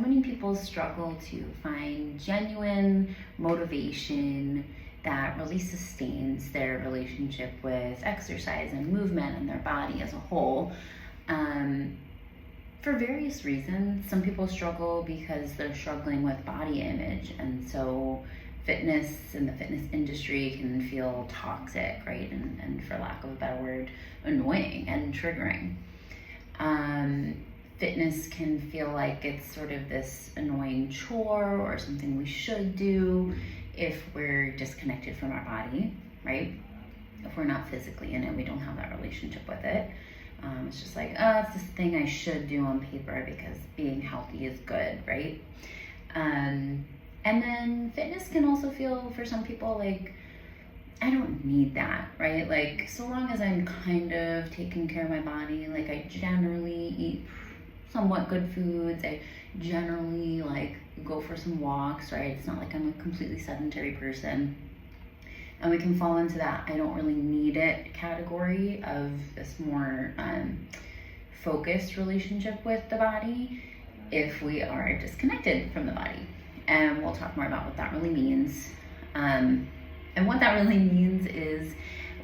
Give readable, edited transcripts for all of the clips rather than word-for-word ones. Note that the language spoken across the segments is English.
many people struggle to find genuine motivation that really sustains their relationship with exercise and movement and their body as a whole. For various reasons. Some people struggle because they're struggling with body image, and so fitness and the fitness industry can feel toxic, right? And for lack of a better word, annoying and triggering. Fitness can feel like it's sort of this annoying chore or something we should do if we're disconnected from our body, right? If we're not physically in it, we don't have that relationship with it. It's just like, oh, it's this thing I should do on paper because being healthy is good, right? And then fitness can also feel for some people like, I don't need that, right? Like, so long as I'm kind of taking care of my body, like I generally eat somewhat good foods, I generally like go for some walks, right? It's not like I'm a completely sedentary person. And we can fall into that I don't really need it category of this more focused relationship with the body if we are disconnected from the body. And we'll talk more about what that really means. And what that really means is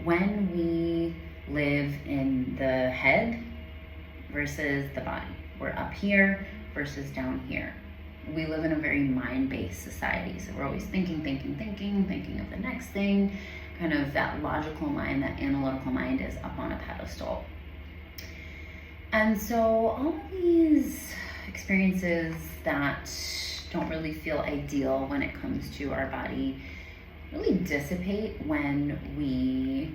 when we live in the head versus the body. We're up here versus down here. We live in a very mind-based society, so we're always thinking of the next thing. Kind of that logical mind, that analytical mind is up on a pedestal. And so all of these experiences that don't really feel ideal when it comes to our body really dissipate when we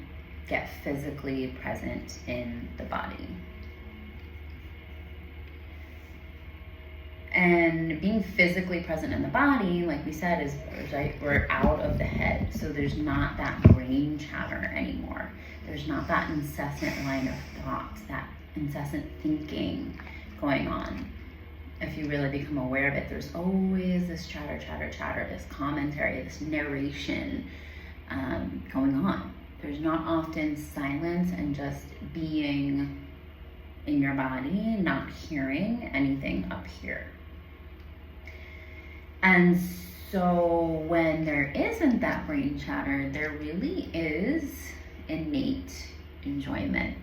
get physically present in the body. And being physically present in the body, like we said, is right, we're out of the head. So there's not that brain chatter anymore. There's not that incessant line of thoughts, that incessant thinking going on. If you really become aware of it, there's always this chatter, this commentary, this narration going on. There's not often silence and just being in your body, not hearing anything up here. And so when there isn't that brain chatter, there really is innate enjoyment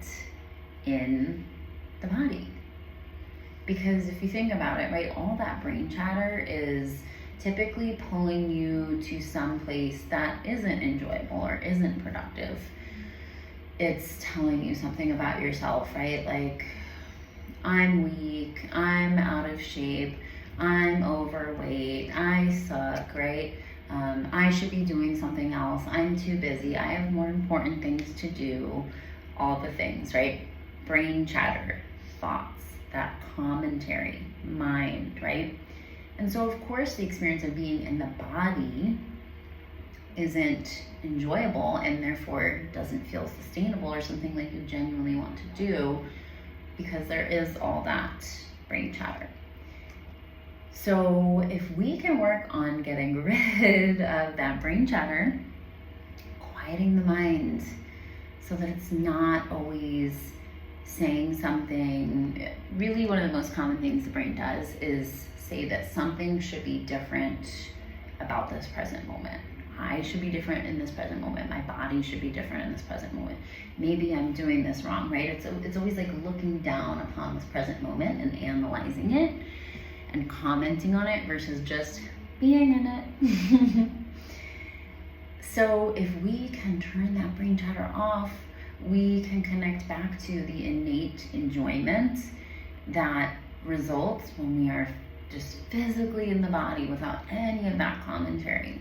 in the body. Because if you think about it, right, all that brain chatter is typically pulling you to some place that isn't enjoyable or isn't productive. It's telling you something about yourself, right? Like, I'm weak, I'm out of shape, I'm overweight, I suck, right? I should be doing something else, I'm too busy, I have more important things to do, all the things, right? Brain chatter, thoughts, that commentary, mind, right? And so of course the experience of being in the body isn't enjoyable and therefore doesn't feel sustainable or something like you genuinely want to do, because there is all that brain chatter. So if we can work on getting rid of that brain chatter, quieting the mind so that it's not always saying something. Really, one of the most common things the brain does is say that something should be different about this present moment. I should be different in this present moment. My body should be different in this present moment. Maybe I'm doing this wrong, right? It's always like looking down upon this present moment and analyzing it and commenting on it versus just being in it. So if we can turn that brain chatter off, we can connect back to the innate enjoyment that results when we are just physically in the body without any of that commentary.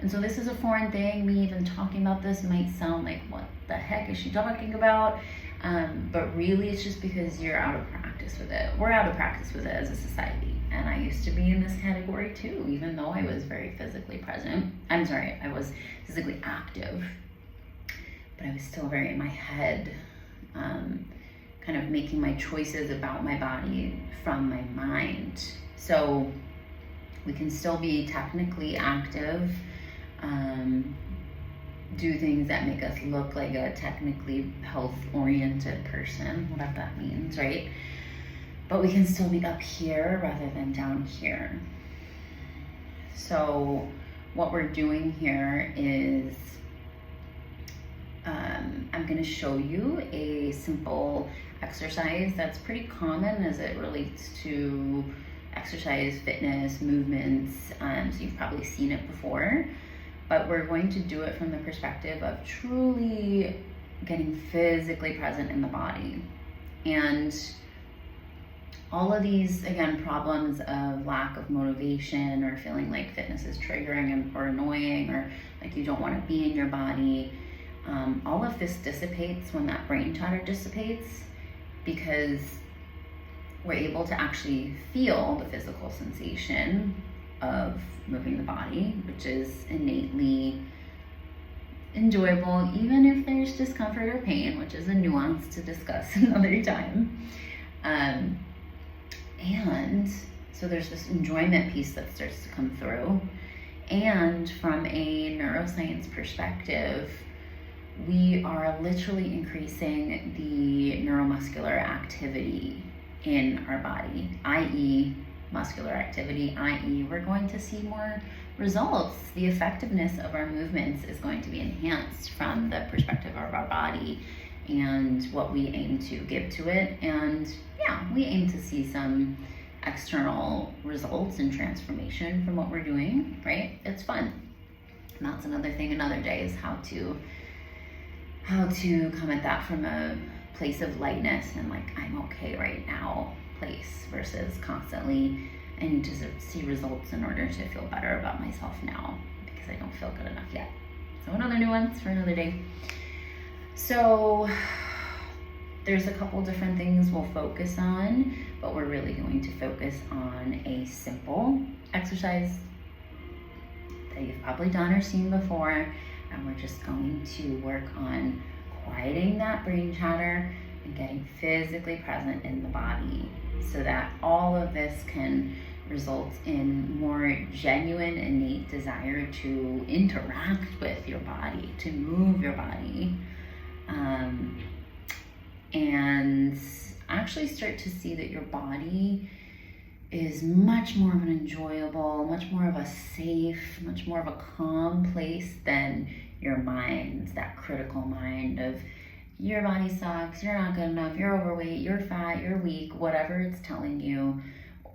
And so this is a foreign thing. Me even talking about this might sound like, what the heck is she talking about? But really it's just because you're out of practice with it. We're out of practice with it as a society. And I used to be in this category too, even though I was very physically present. I was physically active, but I was still very in my head, kind of making my choices about my body from my mind. So we can still be technically active, do things that make us look like a technically health-oriented person, whatever that means, right? but we can still be up here rather than down here. So what we're doing here is I'm going to show you a simple exercise that's pretty common as it relates to exercise, fitness, movements. So you've probably seen it before, but we're going to do it from the perspective of truly getting physically present in the body. And all of these, again, problems of lack of motivation or feeling like fitness is triggering or annoying, or like you don't want to be in your body, all of this dissipates when that brain chatter dissipates, because we're able to actually feel the physical sensation of moving the body, which is innately enjoyable, even if there's discomfort or pain, which is a nuance to discuss another time. And so there's this enjoyment piece that starts to come through. And from a neuroscience perspective, we are literally increasing the neuromuscular activity in our body, i.e. muscular activity, i.e. we're going to see more results. The effectiveness of our movements is going to be enhanced from the perspective of our body and what we aim to give to it. And yeah, we aim to see some external results and transformation from what we're doing, right? It's fun. And that's another thing, another day, is how to come at that from a place of lightness and like, I'm okay right now place, versus constantly, I need to see results in order to feel better about myself now because I don't feel good enough yet. So another nuance for another day. So there's a couple different things we'll focus on, but we're really going to focus on a simple exercise that you've probably done or seen before, and we're just going to work on quieting that brain chatter and getting physically present in the body, so that all of this can result in more genuine, innate desire to interact with your body, to move your body, and actually start to see that your body is much more of an enjoyable, much more of a safe, much more of a calm place than your mind, that critical mind of your body sucks, you're not good enough, you're overweight, you're fat, you're weak, whatever it's telling you.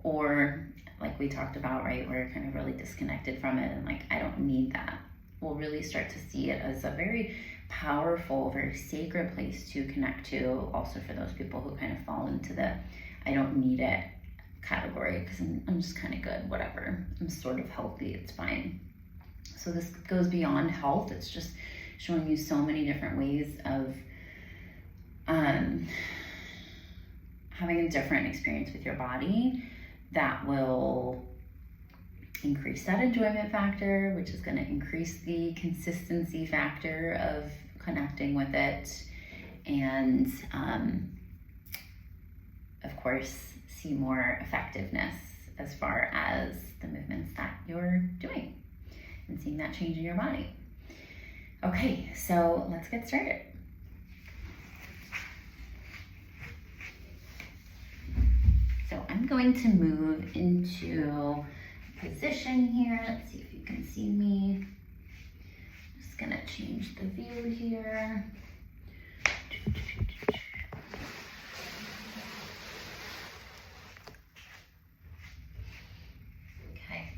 Or like we talked about, right, we're kind of really disconnected from it and like, I don't need that. We'll really start to see it as a very powerful, very sacred place to connect to, also for those people who kind of fall into the I don't need it category, because I'm just kind of good, whatever, I'm sort of healthy, it's fine. So this goes beyond health. It's just showing you so many different ways of having a different experience with your body that will increase that enjoyment factor, which is going to increase the consistency factor of connecting with it, and of course see more effectiveness as far as the movements that you're doing and seeing that change in your body. Okay, so let's get started. So I'm going to move into position here. Let's see if you can see me. Just gonna change the view here. Okay,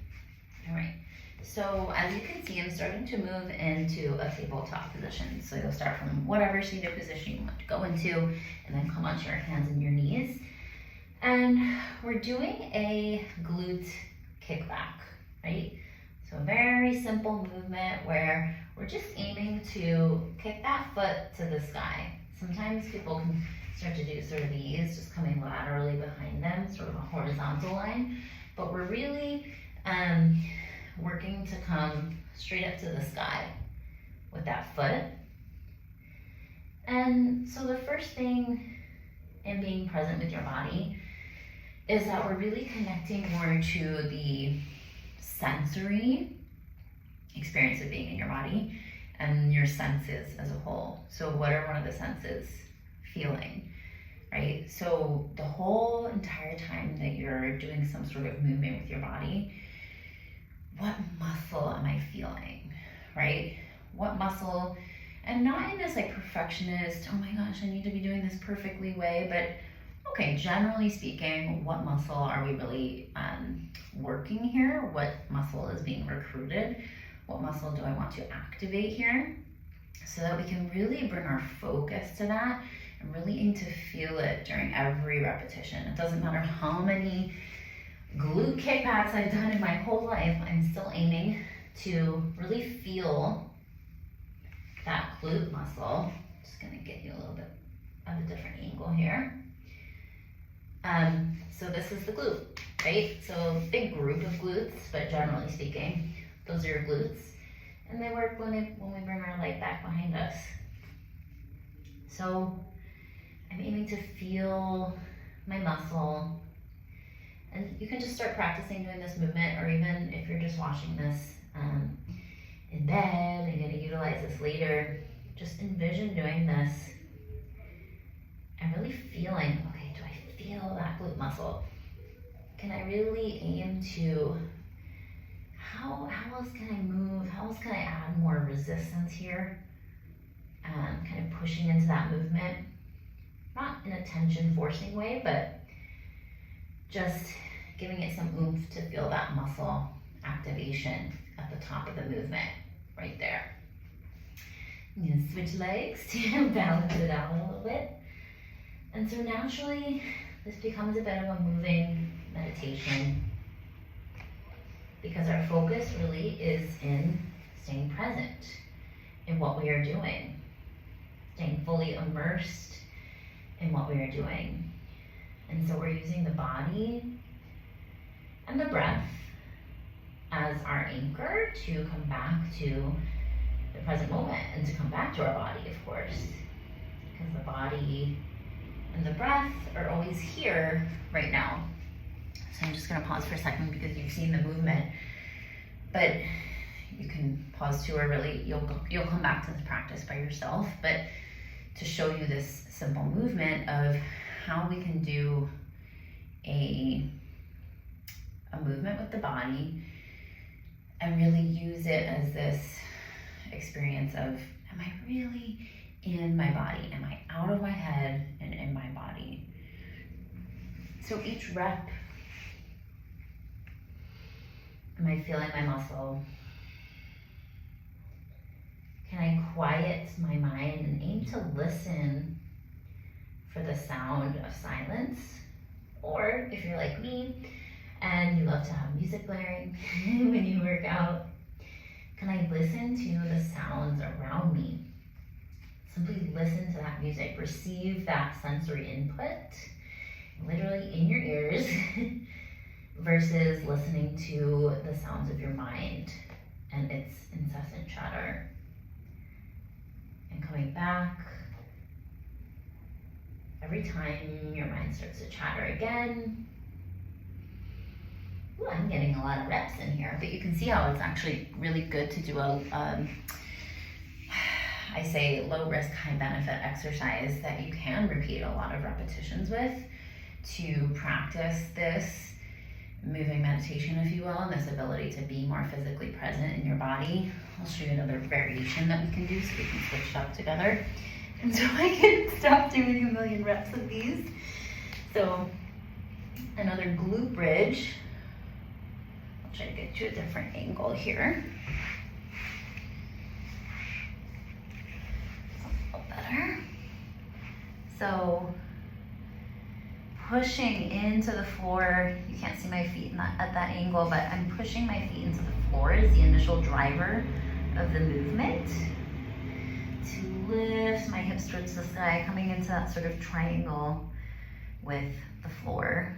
all right. So as you can see, I'm starting to move into a tabletop position. So you'll start from whatever seated position you want to go into, and then come onto your hands and your knees. And we're doing a glute kickback, right? So a very simple movement where we're just aiming to kick that foot to the sky. Sometimes people can start to do sort of these, just coming laterally behind them, sort of a horizontal line. But we're really working to come straight up to the sky with that foot. And so the first thing in being present with your body is that we're really connecting more to the sensory experience of being in your body and your senses as a whole. So what are one of the senses? Feeling, right? So the whole entire time that you're doing some sort of movement with your body, what muscle am I feeling, right? What muscle, and not in this like perfectionist, oh my gosh, I need to be doing this perfectly way, but okay, generally speaking, what muscle are we really working here? What muscle is being recruited? What muscle do I want to activate here? So that we can really bring our focus to that and really aim to feel it during every repetition. It doesn't matter how many glute kickbacks I've done in my whole life, I'm still aiming to really feel that glute muscle. Just gonna get you a little bit of a different angle here. So this is the glute, right? So big group of glutes, but generally speaking, those are your glutes. And they work when we bring our leg back behind us. So I'm aiming to feel my muscle. And you can just start practicing doing this movement, or even if you're just watching this in bed and gonna utilize this later, just envision doing this and really feeling, okay, do I feel that glute muscle? Can I really aim to, how else can I move? How else can I add more resistance here? Kind of pushing into that movement, not in a tension forcing way, but just giving it some oomph to feel that muscle activation at the top of the movement, right there. I'm gonna switch legs to balance it out a little bit. And so naturally, this becomes a bit of a moving meditation because our focus really is in staying present in what we are doing, staying fully immersed in what we are doing. And so we're using the body and the breath as our anchor to come back to the present moment and to come back to our body, of course, because the body and the breath are always here right now. So I'm just gonna pause for a second because you've seen the movement, but you can pause too, or really you'll come back to this practice by yourself, but to show you this simple movement of how we can do a movement with the body and really use it as this experience of, am I really in my body? Am I out of my head and in my body? So each rep, am I feeling my muscle? Can I quiet my mind and aim to listen for the sound of silence? Or if you're like me and you love to have music blaring when you work out, can I listen to the sounds around me? Simply listen to that music, receive that sensory input, literally in your ears, versus listening to the sounds of your mind and its incessant chatter. And coming back, every time your mind starts to chatter again. Ooh, I'm getting a lot of reps in here, but you can see how it's actually really good to do a, I say low risk, high benefit exercise that you can repeat a lot of repetitions with to practice this moving meditation, if you will, and this ability to be more physically present in your body. I'll show you another variation that we can do so we can switch it up together. And so I can stop doing a million reps of these. So another glute bridge. I'll try to get to a different angle here. A little better. So pushing into the floor. You can't see my feet at that angle, but I'm pushing my feet into the floor as the initial driver of the movement. To lift my hips towards the sky, coming into that sort of triangle with the floor.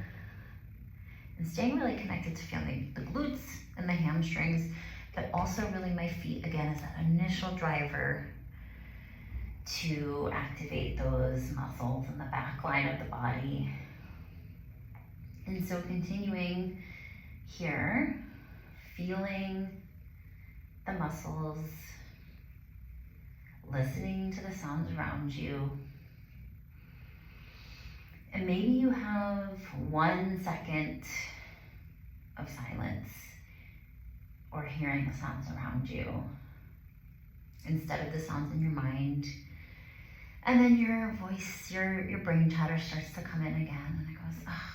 And staying really connected to feeling the glutes and the hamstrings, but also really my feet, again, as that initial driver to activate those muscles in the back line of the body. And so continuing here, feeling the muscles, listening to the sounds around you, And maybe you have 1 second of silence or hearing the sounds around you instead of the sounds in your mind. And then your voice, your brain chatter starts to come in again, and it goes, oh,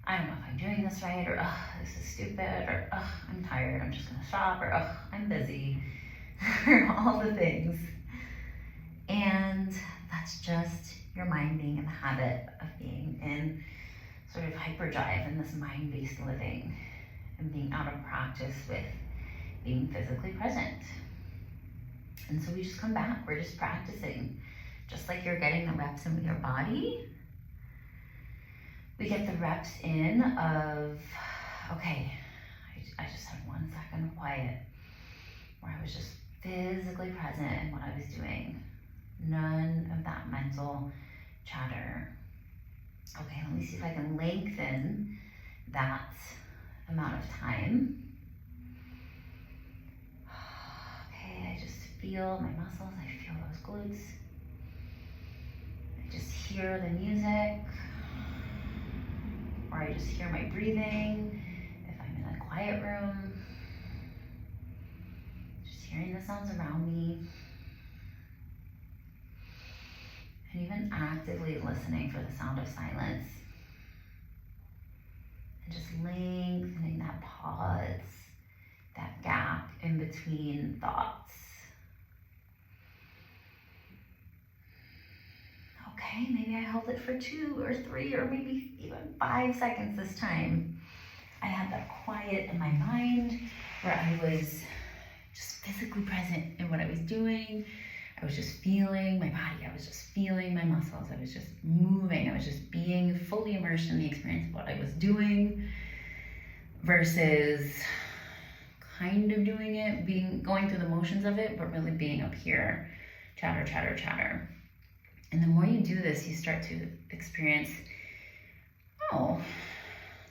I don't know if I'm doing this right, or oh, this is stupid, or oh, I'm tired, I'm just gonna stop, or oh, I'm busy, or all the things. And that's just your mind being in the habit of being in sort of hyperdrive in this mind-based living and being out of practice with being physically present. And so we just come back, we're just practicing. Just like you're getting the reps in with your body, we get the reps in of, okay, I just had 1 second of quiet where I was just physically present in what I was doing. None of that mental chatter. Okay, let me see if I can lengthen that amount of time. Okay, I just feel my muscles, I feel those glutes. I just hear the music, or I just hear my breathing if I'm in a quiet room. Just hearing the sounds around me. And even actively listening for the sound of silence. And just lengthening that pause, that gap in between thoughts. Okay, maybe I held it for 2 or 3 or maybe even 5 seconds this time. I had that quiet in my mind where I was just physically present in what I was doing. I was just feeling my body, I was just feeling my muscles, I was just moving, I was just being fully immersed in the experience of what I was doing versus kind of doing it, going through the motions of it, but really being up here, chatter, chatter, chatter. And the more you do this, you start to experience, oh,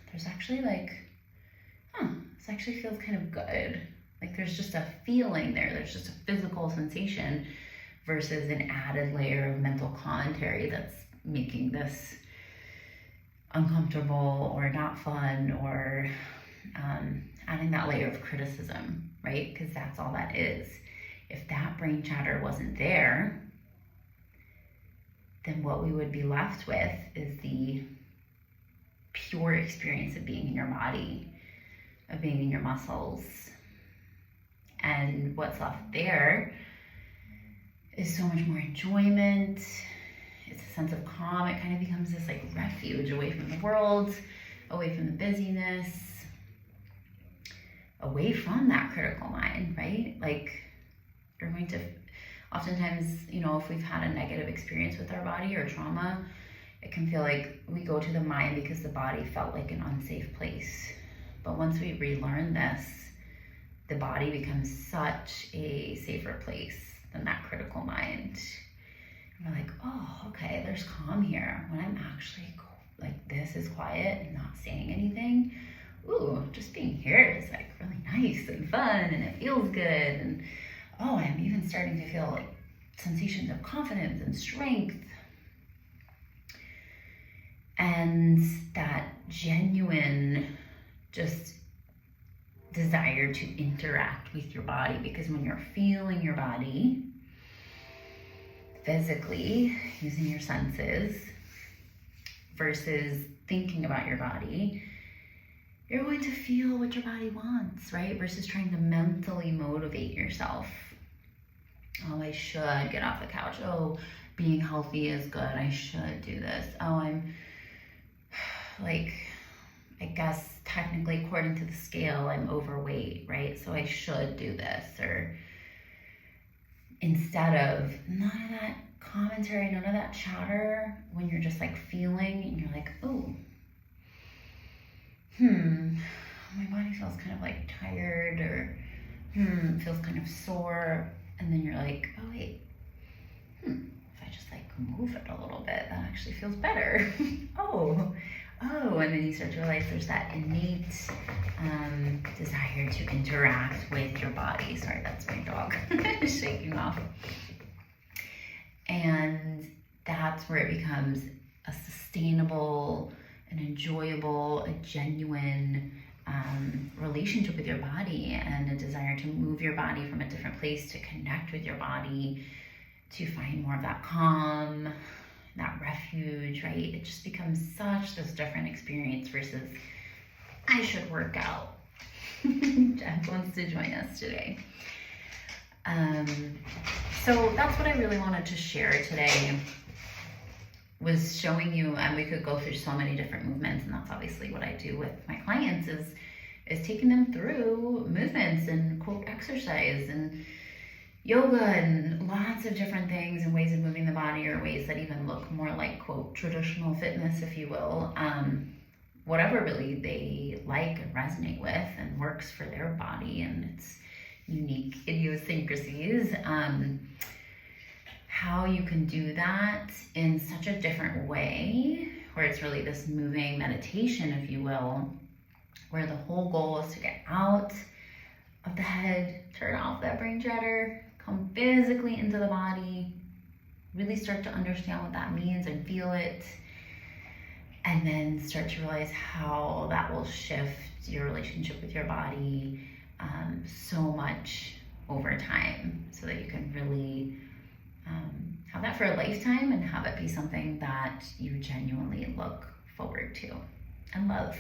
there's actually this actually feels kind of good. Like there's just a feeling there, there's just a physical sensation versus an added layer of mental commentary that's making this uncomfortable or not fun, or adding that layer of criticism, right? Because that's all that is. If that brain chatter wasn't there, then what we would be left with is the pure experience of being in your body, of being in your muscles. And what's left there is so much more enjoyment. It's a sense of calm. It kind of becomes this like refuge away from the world, away from the busyness, away from that critical mind, right? Like you're going to, oftentimes, if we've had a negative experience with our body or trauma, it can feel like we go to the mind because the body felt like an unsafe place. But once we relearn this, the body becomes such a safer place than that critical mind. And we're like, oh, okay, there's calm here. When I'm actually like, this is quiet and not saying anything, ooh, just being here is like really nice and fun, and it feels good. And oh, I'm even starting to feel like sensations of confidence and strength. And that genuine just desire to interact with your body, because when you're feeling your body physically using your senses versus thinking about your body, you're going to feel what your body wants, right? Versus trying to mentally motivate yourself. Oh, I should get off the couch. Oh, being healthy is good. I should do this. Oh, I'm like, I guess technically according to the scale, I'm overweight, right? So I should do this. Or instead of none of that commentary, none of that chatter, when you're just like feeling and you're like, oh, my body feels kind of like tired, or feels kind of sore. And then you're like, oh wait, if I just like move it a little bit, that actually feels better. oh, and then you start to realize there's that innate desire to interact with your body. Sorry, that's my dog shaking off. And that's where it becomes a sustainable, an enjoyable, a genuine relationship with your body, and a desire to move your body from a different place, to connect with your body, to find more of that calm, that refuge, right? It just becomes such this different experience versus I should work out. Jeff wants to join us today. So that's what I really wanted to share today, was showing you, and we could go through so many different movements, and that's obviously what I do with my clients, is taking them through movements and quote exercise and yoga and lots of different things and ways of moving the body, or ways that even look more like quote traditional fitness, if you will. Whatever really they like and resonate with and works for their body and its unique idiosyncrasies. How you can do that in such a different way, where it's really this moving meditation, if you will, where the whole goal is to get out of the head, turn off that brain chatter, come physically into the body, really start to understand what that means and feel it, and then start to realize how that will shift your relationship with your body so much over time, so that you can really have that for a lifetime and have it be something that you genuinely look forward to and love.